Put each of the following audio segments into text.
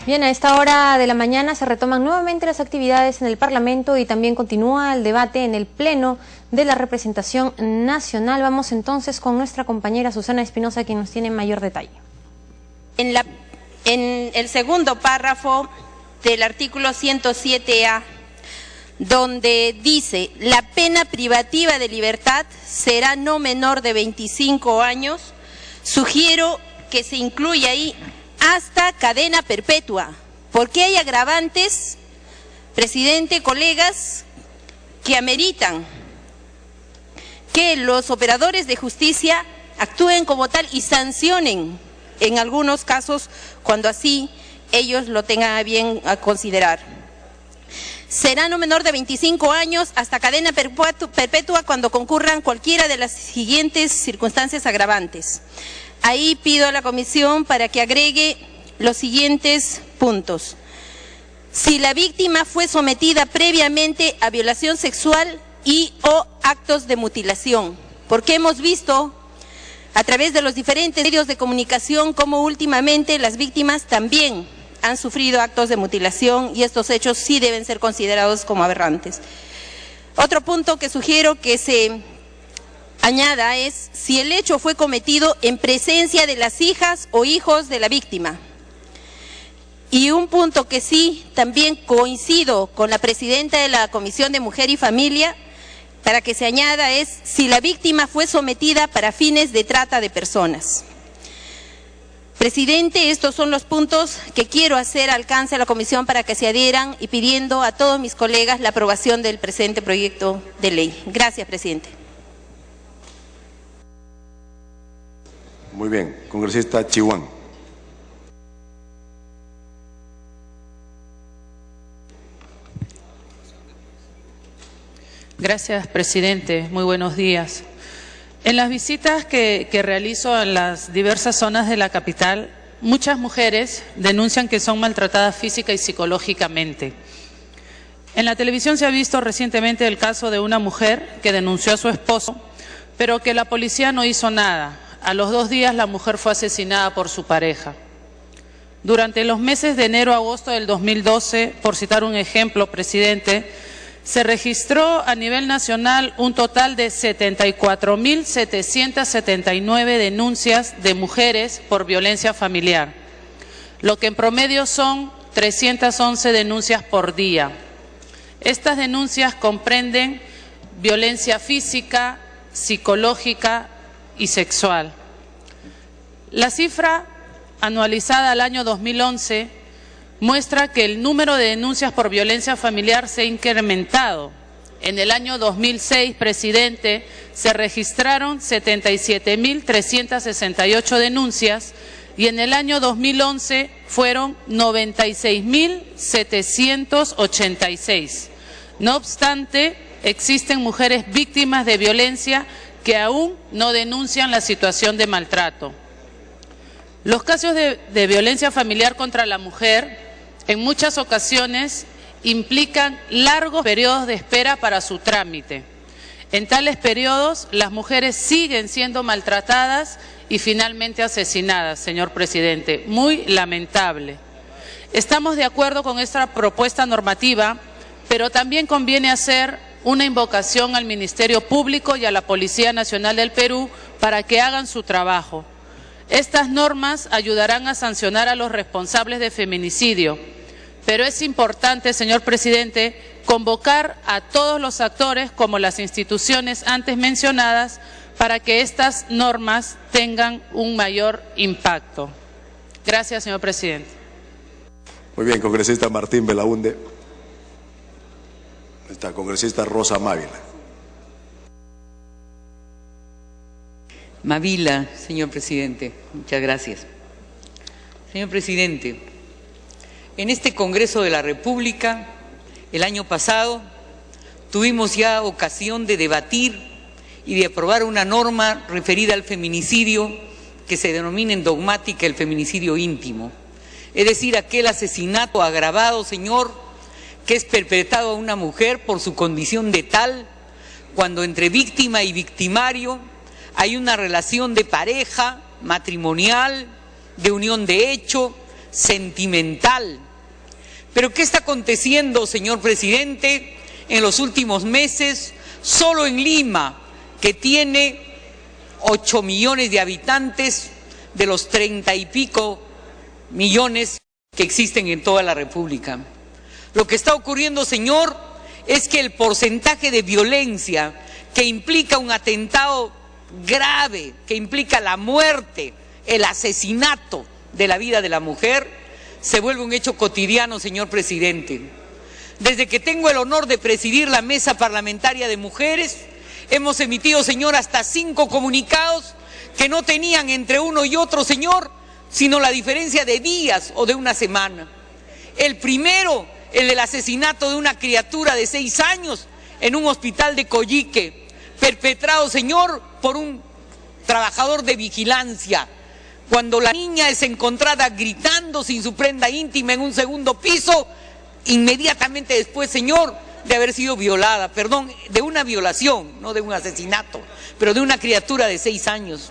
Bien, a esta hora de la mañana se retoman nuevamente las actividades en el Parlamento y también continúa el debate en el Pleno de la Representación Nacional. Vamos entonces con nuestra compañera Susana Espinosa, quien nos tiene mayor detalle. En el segundo párrafo del artículo 107A, donde dice: la pena privativa de libertad será no menor de 25 años, sugiero que se incluya ahí hasta cadena perpetua, porque hay agravantes, presidente, colegas, que ameritan que los operadores de justicia actúen como tal y sancionen en algunos casos cuando así ellos lo tengan a bien a considerar. Será no menor de 25 años hasta cadena perpetua cuando concurran cualquiera de las siguientes circunstancias agravantes. Ahí pido a la comisión para que agregue los siguientes puntos. Si la víctima fue sometida previamente a violación sexual y o actos de mutilación, porque hemos visto a través de los diferentes medios de comunicación cómo últimamente las víctimas también han sufrido actos de mutilación y estos hechos sí deben ser considerados como aberrantes. Otro punto que sugiero que se añada es si el hecho fue cometido en presencia de las hijas o hijos de la víctima. Y un punto que sí también coincido con la presidenta de la Comisión de Mujer y Familia para que se añada es si la víctima fue sometida para fines de trata de personas. Presidente, estos son los puntos que quiero hacer alcance a la comisión para que se adhieran y pidiendo a todos mis colegas la aprobación del presente proyecto de ley. Gracias, presidente. Muy bien, congresista Chihuán. Gracias, presidente. Muy buenos días. En las visitas que realizo en las diversas zonas de la capital, muchas mujeres denuncian que son maltratadas física y psicológicamente. En la televisión se ha visto recientemente el caso de una mujer que denunció a su esposo, pero que la policía no hizo nada. A los 2 días la mujer fue asesinada por su pareja. Durante los meses de enero a agosto del 2012, por citar un ejemplo, presidente, se registró a nivel nacional un total de 74.779 denuncias de mujeres por violencia familiar, lo que en promedio son 311 denuncias por día. Estas denuncias comprenden violencia física, psicológica y sexual. La cifra anualizada al año 2011 muestra que el número de denuncias por violencia familiar se ha incrementado. En el año 2006, presidente, se registraron 77.368 denuncias y en el año 2011 fueron 96.786. No obstante, existen mujeres víctimas de violencia que aún no denuncian la situación de maltrato. Los casos de violencia familiar contra la mujer en muchas ocasiones implican largos periodos de espera para su trámite. En tales periodos, las mujeres siguen siendo maltratadas y finalmente asesinadas, señor presidente. Muy lamentable. Estamos de acuerdo con esta propuesta normativa, pero también conviene hacer una invocación al Ministerio Público y a la Policía Nacional del Perú para que hagan su trabajo. Estas normas ayudarán a sancionar a los responsables de feminicidio, pero es importante, señor presidente, convocar a todos los actores, como las instituciones antes mencionadas, para que estas normas tengan un mayor impacto. Gracias, señor presidente. Muy bien, congresista Martín Belaúnde. Esta congresista Rosa Mávila. Mávila, señor presidente. Muchas gracias. Señor presidente, en este Congreso de la República, el año pasado, tuvimos ya ocasión de debatir y de aprobar una norma referida al feminicidio que se denomina en dogmática el feminicidio íntimo. Es decir, aquel asesinato agravado, señor, que es perpetrado a una mujer por su condición de tal, cuando entre víctima y victimario hay una relación de pareja, matrimonial, de unión de hecho, sentimental. Pero ¿qué está aconteciendo, señor presidente, en los últimos meses? Solo en Lima, que tiene 8 millones de habitantes de los 30 y pico millones que existen en toda la República. Lo que está ocurriendo, señor, es que el porcentaje de violencia que implica un atentado grave, que implica la muerte, el asesinato de la vida de la mujer, se vuelve un hecho cotidiano, señor presidente. Desde que tengo el honor de presidir la Mesa Parlamentaria de Mujeres, hemos emitido, señor, hasta 5 comunicados que no tenían entre uno y otro, señor, sino la diferencia de días o de una semana. El primero, el del asesinato de una criatura de 6 años en un hospital de Coyique, perpetrado, señor, por un trabajador de vigilancia, cuando la niña es encontrada gritando sin su prenda íntima en un segundo piso, inmediatamente después, señor, de haber sido violada, perdón, de una violación, no de un asesinato, pero de una criatura de 6 años.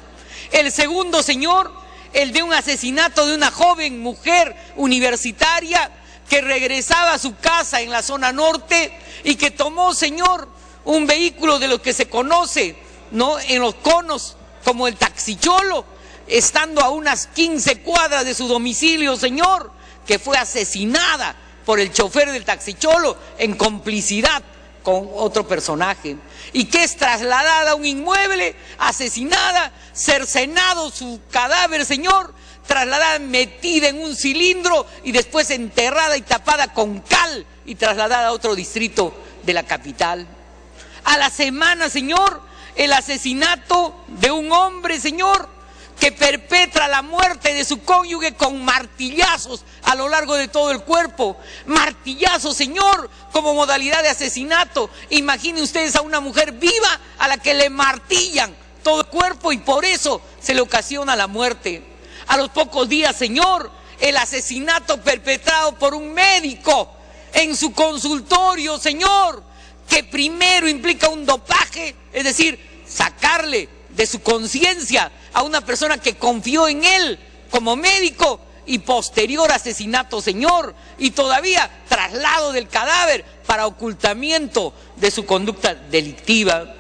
El segundo, señor, el de un asesinato de una joven mujer universitaria que regresaba a su casa en la zona norte y que tomó, señor, un vehículo de lo que se conoce, ¿no?, en los conos como el taxicholo, estando a unas 15 cuadras de su domicilio, señor, que fue asesinada por el chofer del taxicholo en complicidad con otro personaje, y que es trasladada a un inmueble, asesinada, cercenado su cadáver, señor, trasladada, metida en un cilindro y después enterrada y tapada con cal y trasladada a otro distrito de la capital. A la semana, señor, el asesinato de un hombre, señor, que perpetra la muerte de su cónyuge con martillazos a lo largo de todo el cuerpo. Martillazos, señor, como modalidad de asesinato. Imaginen ustedes a una mujer viva a la que le martillan todo el cuerpo y por eso se le ocasiona la muerte. A los pocos días, señor, el asesinato perpetrado por un médico en su consultorio, señor, que primero implica un dopaje, es decir, sacarle de su conciencia a una persona que confió en él como médico, y posterior asesinato, señor, y todavía traslado del cadáver para ocultamiento de su conducta delictiva.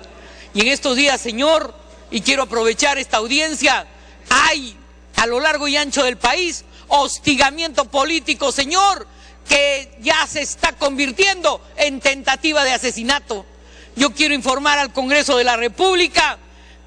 Y en estos días, señor, y quiero aprovechar esta audiencia, hay a lo largo y ancho del país hostigamiento político, señor, que ya se está convirtiendo en tentativa de asesinato. Yo quiero informar al Congreso de la República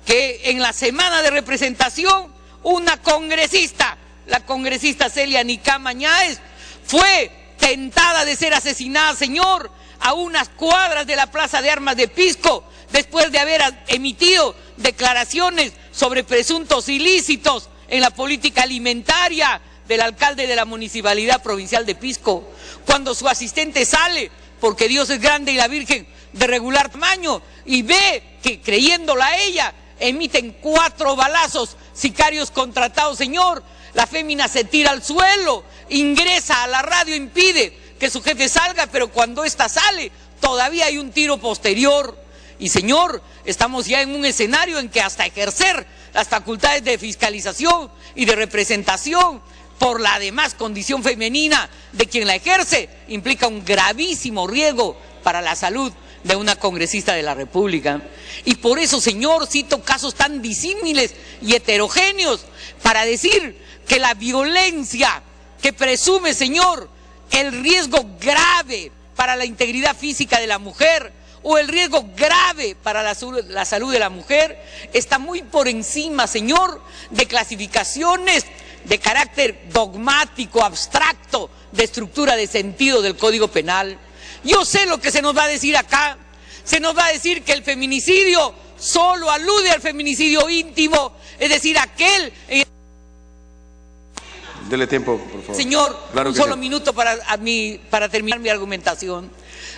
que en la semana de representación, una congresista, la congresista Celia Nicá Mañáez, fue tentada de ser asesinada, señor, a unas cuadras de la Plaza de Armas de Pisco, después de haber emitido declaraciones sobre presuntos ilícitos en la política alimentaria del alcalde de la Municipalidad Provincial de Pisco, cuando su asistente sale, porque Dios es grande y la Virgen de regular tamaño, y ve que, creyéndola a ella, emiten 4 balazos, sicarios contratados, señor. La fémina se tira al suelo, ingresa a la radio, impide que su jefe salga, pero cuando ésta sale, todavía hay un tiro posterior. Y, señor, estamos ya en un escenario en que hasta ejercer las facultades de fiscalización y de representación por la además condición femenina de quien la ejerce, implica un gravísimo riesgo para la salud de una congresista de la República. Y por eso, señor, cito casos tan disímiles y heterogéneos para decir que la violencia que presume, señor, el riesgo grave para la integridad física de la mujer o el riesgo grave para la salud de la mujer está muy por encima, señor, de clasificaciones de carácter dogmático, abstracto, de estructura de sentido del Código Penal. Yo sé lo que se nos va a decir acá. Se nos va a decir que el feminicidio solo alude al feminicidio íntimo, es decir, aquel... Dele tiempo, por favor. Señor, claro un solo sí. Minuto para terminar mi argumentación.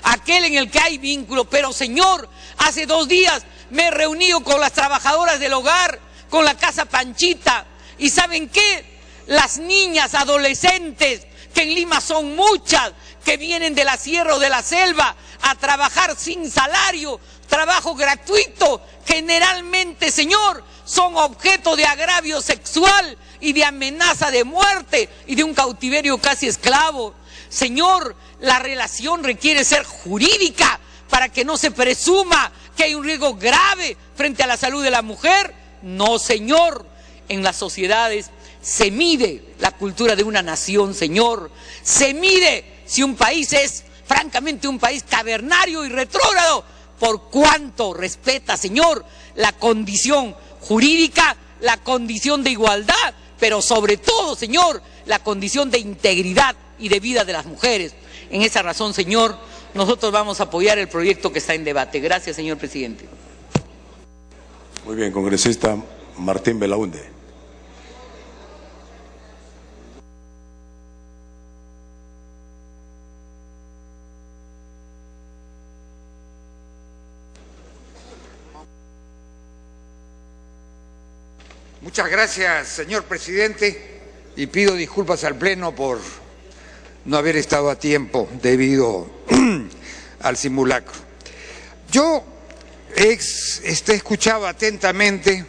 Aquel en el que hay vínculo, pero, señor, hace 2 días me he reunido con las trabajadoras del hogar, con la Casa Panchita, y ¿saben qué? Las niñas adolescentes, que en Lima son muchas, que vienen de la sierra o de la selva a trabajar sin salario, trabajo gratuito, generalmente, señor, son objeto de agravio sexual y de amenaza de muerte y de un cautiverio casi esclavo. Señor, la relación requiere ser jurídica para que no se presuma que hay un riesgo grave frente a la salud de la mujer. No, señor, en las sociedades se mide la cultura de una nación, señor. Se mide si un país es francamente un país cavernario y retrógrado, por cuanto respeta, señor, la condición jurídica, la condición de igualdad, pero sobre todo, señor, la condición de integridad y de vida de las mujeres. En esa razón, señor, nosotros vamos a apoyar el proyecto que está en debate. Gracias, señor presidente. Muy bien, congresista Martín Belaunde. Muchas gracias, señor presidente, y pido disculpas al Pleno por no haber estado a tiempo debido al simulacro. Yo escuchado atentamente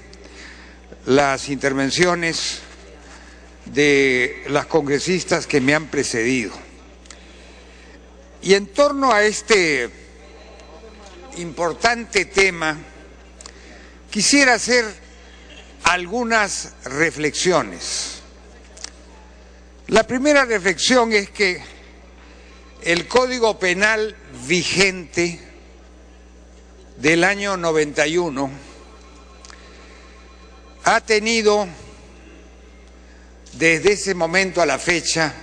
las intervenciones de las congresistas que me han precedido. Y en torno a este importante tema, quisiera hacer algunas reflexiones. La primera reflexión es que el Código Penal vigente del año 91 ha tenido, desde ese momento a la fecha,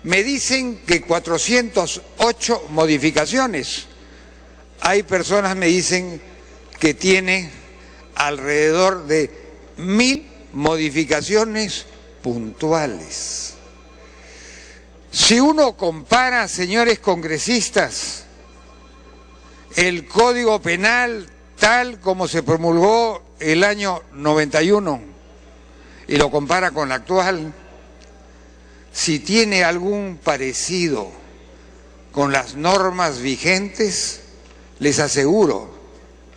me dicen que 408 modificaciones. Hay personas que me dicen que tiene alrededor de 1000 modificaciones puntuales. Si uno compara, señores congresistas, el Código Penal tal como se promulgó el año 91 y lo compara con la actual, si tiene algún parecido con las normas vigentes, les aseguro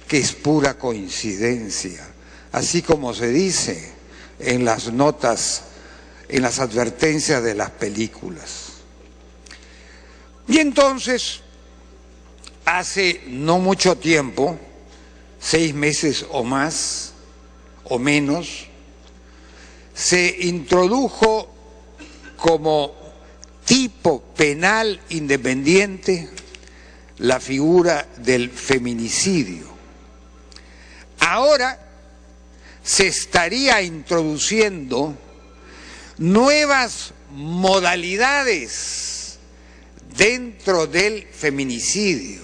que es pura coincidencia, así como se dice en las notas, en las advertencias de las películas. Y entonces, hace no mucho tiempo, 6 meses o más, o menos, se introdujo como tipo penal independiente la figura del feminicidio. Ahora se estaría introduciendo nuevas modalidades dentro del feminicidio: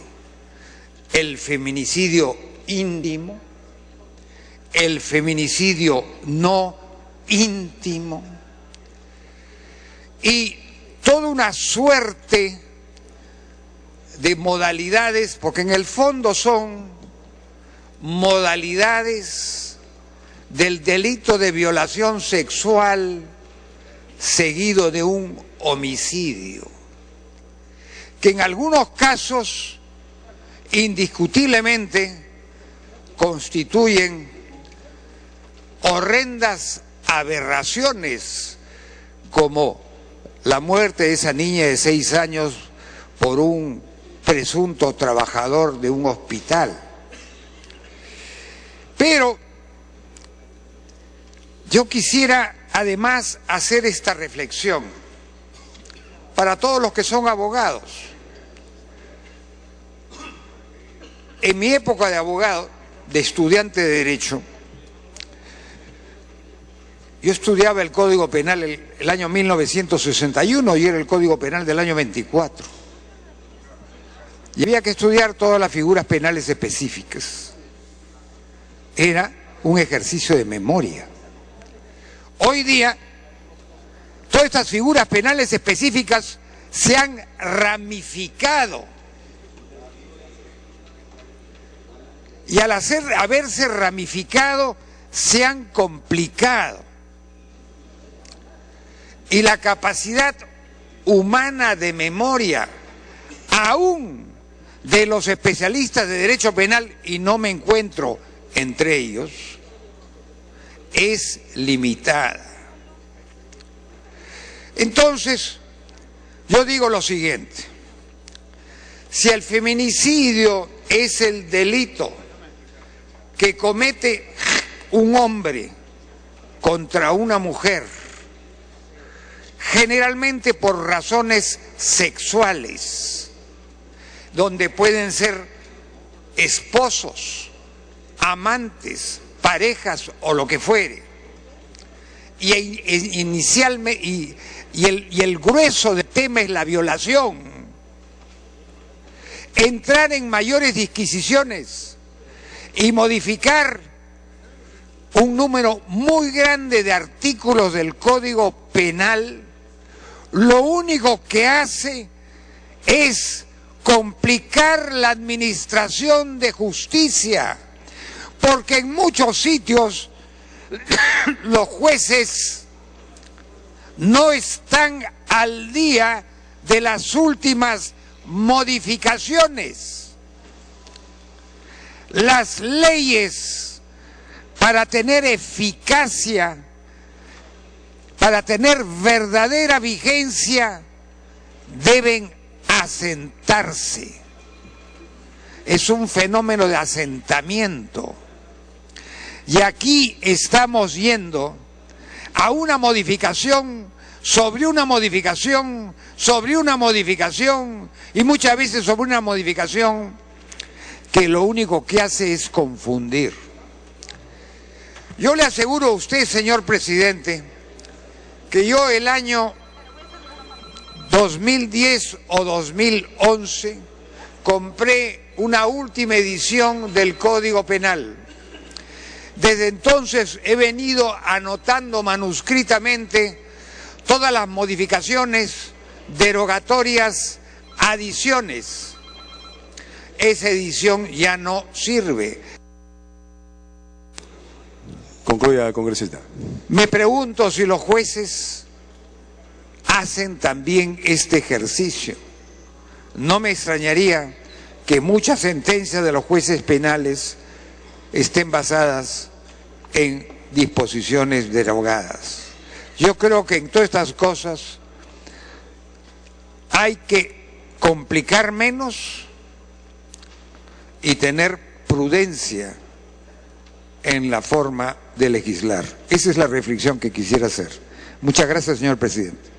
el feminicidio íntimo, el feminicidio no íntimo y toda una suerte de modalidades, porque en el fondo son modalidades del delito de violación sexual seguido de un homicidio, que en algunos casos indiscutiblemente constituyen horrendas aberraciones, como la muerte de esa niña de 6 años por un presunto trabajador de un hospital. Pero yo quisiera además hacer esta reflexión para todos los que son abogados. En mi época de abogado, de estudiante de Derecho, yo estudiaba el Código Penal el año 1961 y era el Código Penal del año 24. Y había que estudiar todas las figuras penales específicas. Era un ejercicio de memoria. Hoy día, todas estas figuras penales específicas se han ramificado. Y al haberse ramificado, se han complicado. Y la capacidad humana de memoria, aún de los especialistas de derecho penal, y no me encuentro entre ellos, es limitada. Entonces, yo digo lo siguiente: si el feminicidio es el delito que comete un hombre contra una mujer, generalmente por razones sexuales, donde pueden ser esposos, amantes, parejas o lo que fuere, y el grueso del tema es la violación, entrar en mayores disquisiciones y modificar un número muy grande de artículos del Código Penal, lo único que hace es complicar la administración de justicia, porque en muchos sitios los jueces no están al día de las últimas modificaciones. Las leyes, para tener eficacia, para tener verdadera vigencia, deben asentarse. Es un fenómeno de asentamiento. Y aquí estamos yendo a una modificación sobre una modificación, sobre una modificación, y muchas veces sobre una modificación que lo único que hace es confundir. Yo le aseguro a usted, señor presidente, que yo el año 2010 o 2011 compré una última edición del Código Penal. Desde entonces he venido anotando manuscritamente todas las modificaciones, derogatorias, adiciones. Esa edición ya no sirve. Concluya, congresista. Me pregunto si los jueces hacen también este ejercicio. No me extrañaría que muchas sentencias de los jueces penales estén basadas en disposiciones derogadas. Yo creo que en todas estas cosas hay que complicar menos y tener prudencia en la forma de legislar. Esa es la reflexión que quisiera hacer. Muchas gracias, señor presidente.